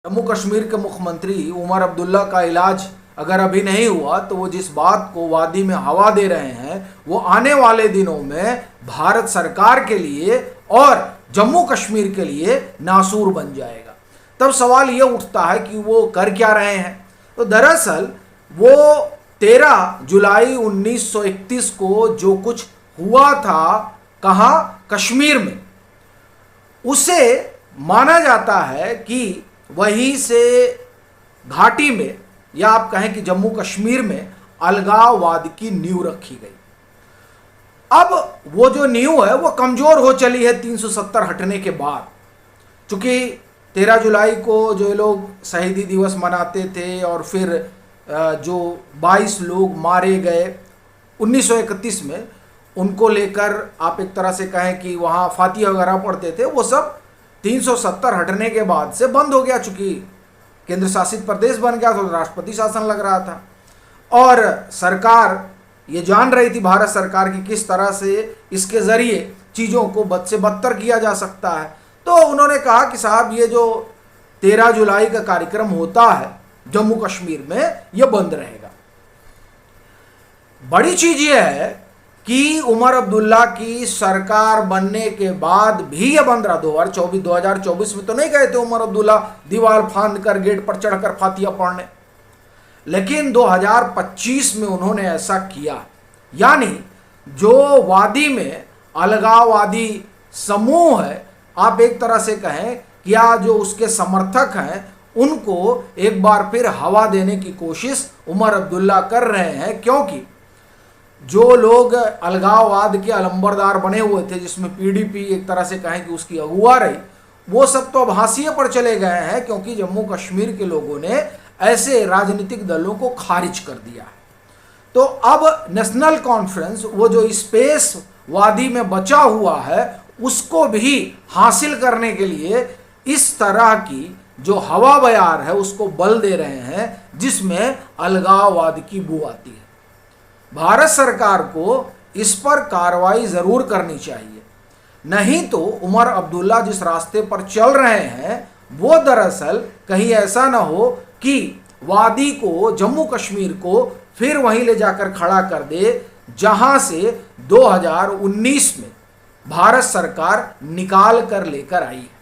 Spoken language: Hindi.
जम्मू कश्मीर के मुख्यमंत्री उमर अब्दुल्ला का इलाज अगर अभी नहीं हुआ तो वो जिस बात को वादी में हवा दे रहे हैं वो आने वाले दिनों में भारत सरकार के लिए और जम्मू कश्मीर के लिए नासूर बन जाएगा। तब सवाल ये उठता है कि वो कर क्या रहे हैं। तो दरअसल वो 13 जुलाई 1931 को जो कुछ हुआ था कहाँ, कश्मीर में, उसे माना जाता है कि वहीं से घाटी में या आप कहें कि जम्मू कश्मीर में अलगाववाद की नींव रखी गई। अब वो जो नींव है वो कमजोर हो चली है 370 हटने के बाद। चूंकि 13 जुलाई को जो ये लोग शहीदी दिवस मनाते थे और फिर जो 22 लोग मारे गए 1931 में, उनको लेकर आप एक तरह से कहें कि वहाँ फातिहा वगैरह पढ़ते थे, वो सब 370 हटने के बाद से बंद हो गया। चूंकि केंद्र शासित प्रदेश बन गया तो राष्ट्रपति शासन लग रहा था और सरकार ये जान रही थी, भारत सरकार की, किस तरह से इसके ज़रिए चीज़ों को बद से बदतर किया जा सकता है। तो उन्होंने कहा कि साहब ये जो 13 जुलाई का कार्यक्रम होता है जम्मू कश्मीर में ये बंद रहेगा। बड़ी चीज़ ये है कि उमर अब्दुल्ला की सरकार बनने के बाद भी ये बंद रहा। 2024 में तो नहीं गए थे उमर अब्दुल्ला दीवार फांद कर गेट पर चढ़कर फातिहा पढ़ने, लेकिन 2025 में उन्होंने ऐसा किया। यानी जो वादी में अलगाववादी समूह है, आप एक तरह से कहें कि या जो उसके समर्थक हैं, उनको एक बार फिर हवा देने की कोशिश उमर अब्दुल्ला कर रहे हैं। क्योंकि जो लोग अलगाववाद के अलंबरदार बने हुए थे, जिसमें पीडीपी एक तरह से कहें कि उसकी अगुवा रही, वो सब तो अब हाशिए पर चले गए हैं, क्योंकि जम्मू कश्मीर के लोगों ने ऐसे राजनीतिक दलों को खारिज कर दिया है। तो अब नेशनल कॉन्फ्रेंस वो जो स्पेस वादी में बचा हुआ है उसको भी हासिल करने के लिए इस तरह की जो हवा बयार है उसको बल दे रहे हैं, जिसमें अलगाववाद की बू आती है। भारत सरकार को इस पर कार्रवाई जरूर करनी चाहिए, नहीं तो उमर अब्दुल्ला जिस रास्ते पर चल रहे हैं वो दरअसल कहीं ऐसा ना हो कि वादी को, जम्मू कश्मीर को फिर वहीं ले जाकर खड़ा कर दे जहां से 2019 में भारत सरकार निकाल कर लेकर आई है।